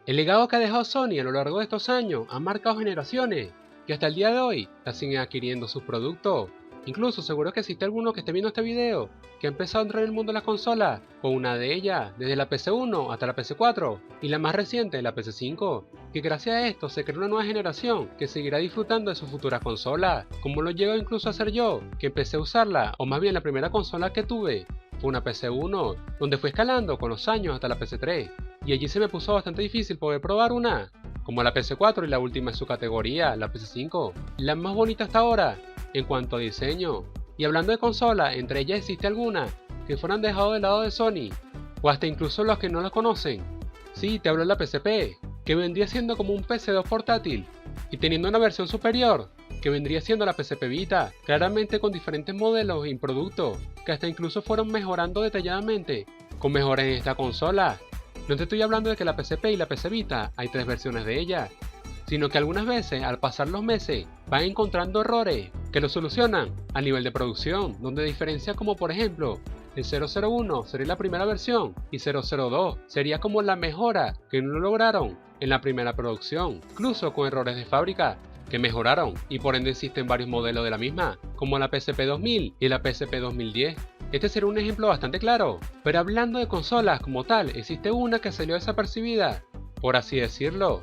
El legado que ha dejado Sony a lo largo de estos años ha marcado generaciones, que hasta el día de hoy la siguen adquiriendo sus productos. Incluso seguro que existe alguno que esté viendo este video, que ha empezado a entrar en el mundo de las consolas, con una de ellas, desde la PC1 hasta la PC4, y la más reciente, la PC5, que gracias a esto se crea una nueva generación que seguirá disfrutando de sus futuras consolas, como lo llego incluso a hacer yo, que empecé a usarla, o más bien la primera consola que tuve, fue una PC1, donde fui escalando con los años hasta la PC3, y allí se me puso bastante difícil poder probar una, como la PC4 y la última en su categoría, la PC5, la más bonita hasta ahora, en cuanto a diseño. Y hablando de consolas, entre ellas existe alguna que fueran dejado de lado de Sony, o hasta incluso los que no la conocen. Sí, te hablo de la PSP, que vendría siendo como un PC2 portátil, y teniendo una versión superior, que vendría siendo la PSP Vita, claramente con diferentes modelos y productos, que hasta incluso fueron mejorando detalladamente, con mejoras en esta consola. No te estoy hablando de que la PSP y la PC Vita hay tres versiones de ella, sino que algunas veces al pasar los meses van encontrando errores que lo solucionan a nivel de producción, donde diferencia como por ejemplo el 001 sería la primera versión y 002 sería como la mejora que no lograron en la primera producción, incluso con errores de fábrica que mejoraron y por ende existen varios modelos de la misma, como la PSP 2000 y la PSP 2010. Este sería un ejemplo bastante claro, pero hablando de consolas como tal, existe una que salió desapercibida, por así decirlo,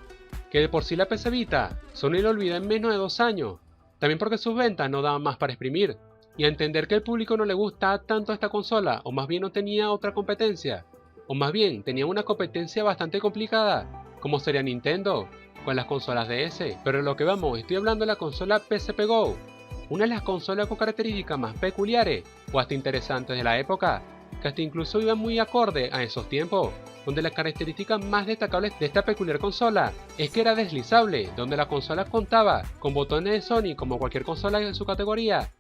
que de por sí la PC Vita, Sony lo olvidó en menos de 2 años, también porque sus ventas no daban más para exprimir, y a entender que al público no le gusta tanto esta consola, o más bien no tenía otra competencia, o más bien tenía una competencia bastante complicada, como sería Nintendo, con las consolas DS, pero lo que vamos, estoy hablando de la consola PSP Go, una de las consolas con características más peculiares, o hasta interesantes de la época, que hasta incluso iban muy acorde a esos tiempos, donde las características más destacables de esta peculiar consola es que era deslizable, donde la consola contaba con botones de Sony como cualquier consola de su categoría,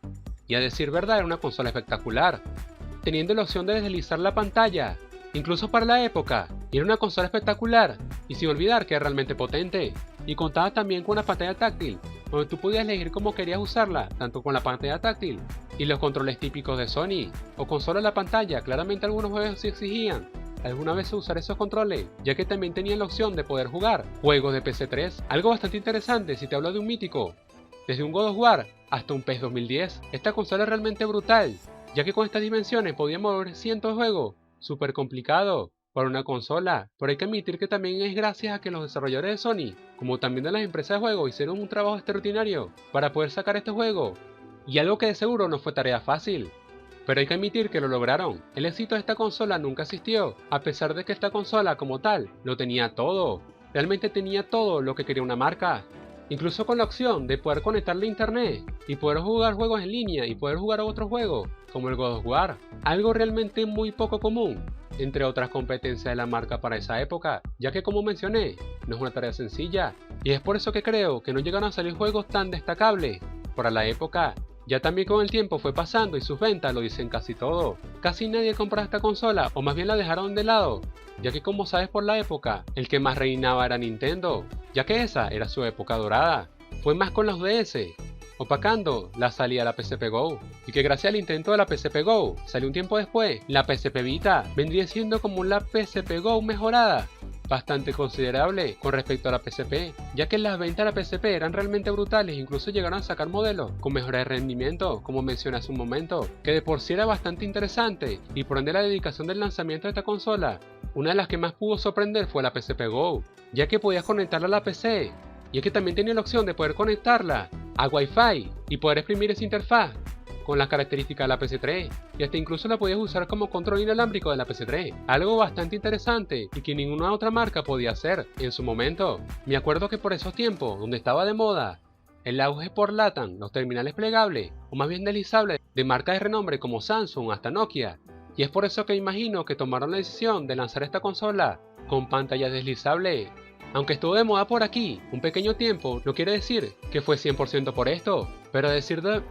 y a decir verdad era una consola espectacular, teniendo la opción de deslizar la pantalla, incluso para la época, y era una consola espectacular, y sin olvidar que era realmente potente, y contaba también con una pantalla táctil, donde tú podías elegir cómo querías usarla, tanto con la pantalla táctil y los controles típicos de Sony, o con solo la pantalla. Claramente algunos juegos sí exigían alguna vez usar esos controles, ya que también tenían la opción de poder jugar juegos de PC3, algo bastante interesante si te hablo de un mítico, desde un God of War hasta un PES 2010. Esta consola es realmente brutal, ya que con estas dimensiones podía mover cientos de juegos, súper complicado para una consola, pero hay que admitir que también es gracias a que los desarrolladores de Sony, como también de las empresas de juegos, hicieron un trabajo extraordinario para poder sacar este juego, y algo que de seguro no fue tarea fácil, pero hay que admitir que lo lograron. El éxito de esta consola nunca existió, a pesar de que esta consola como tal lo tenía todo, realmente tenía todo lo que quería una marca, incluso con la opción de poder conectarle a internet y poder jugar juegos en línea y poder jugar a otros juegos, como el God of War, algo realmente muy poco común, entre otras competencias de la marca para esa época, ya que como mencioné, no es una tarea sencilla, y es por eso que creo que no llegaron a salir juegos tan destacables para la época. Ya también con el tiempo fue pasando y sus ventas lo dicen casi todo. Casi nadie compra esta consola, o más bien la dejaron de lado, ya que como sabes por la época, el que más reinaba era Nintendo, ya que esa era su época dorada. Fue más con los DS, opacando la salida de la PSP Go, y que gracias al intento de la PSP Go, salió un tiempo después, la PSP Vita, vendría siendo como la PSP Go mejorada, bastante considerable con respecto a la PSP, ya que las ventas de la PSP eran realmente brutales, incluso llegaron a sacar modelos con mejores de rendimiento, como mencioné hace un momento, que de por sí era bastante interesante, y por ende la dedicación del lanzamiento de esta consola, una de las que más pudo sorprender fue la PSP Go, ya que podías conectarla a la PC, y es que también tenía la opción de poder conectarla a Wi-Fi y poder exprimir esa interfaz con las características de la PC3, y hasta incluso la podías usar como control inalámbrico de la PC3, algo bastante interesante y que ninguna otra marca podía hacer en su momento. Me acuerdo que por esos tiempos, donde estaba de moda el auge por LATAM, los terminales plegables, o más bien deslizables, de marcas de renombre como Samsung hasta Nokia, y es por eso que imagino que tomaron la decisión de lanzar esta consola con pantallas deslizables. Aunque estuvo de moda por aquí un pequeño tiempo, no quiere decir que fue 100% por esto, pero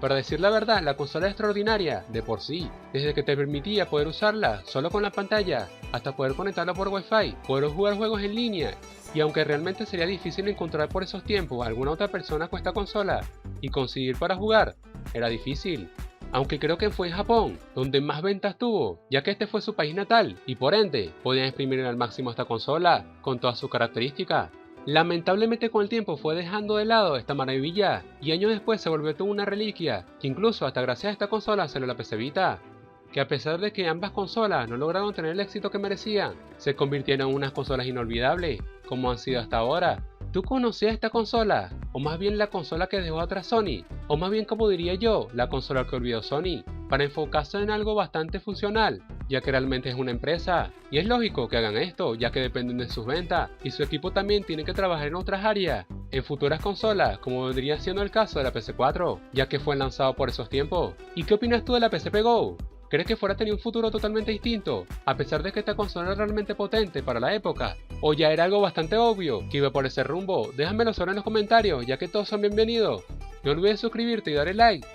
para decir la verdad, la consola es extraordinaria de por sí, desde que te permitía poder usarla solo con la pantalla, hasta poder conectarla por Wi-Fi, poder jugar juegos en línea, y aunque realmente sería difícil encontrar por esos tiempos alguna otra persona con esta consola y conseguir para jugar, era difícil. aunque creo que fue en Japón donde más ventas tuvo, ya que este fue su país natal y por ende podían exprimir al máximo esta consola con todas sus características. Lamentablemente con el tiempo fue dejando de lado esta maravilla y años después se volvió toda una reliquia, que incluso hasta gracias a esta consola salió la PC Vita, que a pesar de que ambas consolas no lograron tener el éxito que merecían, se convirtieron en unas consolas inolvidables, como han sido hasta ahora. ¿Tú conocías esta consola? ¿O más bien la consola que dejó atrás Sony? ¿O más bien, como diría yo, la consola que olvidó Sony? Para enfocarse en algo bastante funcional, ya que realmente es una empresa. Y es lógico que hagan esto, ya que dependen de sus ventas, y su equipo también tiene que trabajar en otras áreas, en futuras consolas, como vendría siendo el caso de la PS4, ya que fue lanzado por esos tiempos. ¿Y qué opinas tú de la PSP Go? ¿Crees que fuera a tener un futuro totalmente distinto, a pesar de que esta consola era realmente potente para la época? ¿O ya era algo bastante obvio que iba por ese rumbo? Déjamelo saber en los comentarios, ya que todos son bienvenidos. No olvides suscribirte y darle like.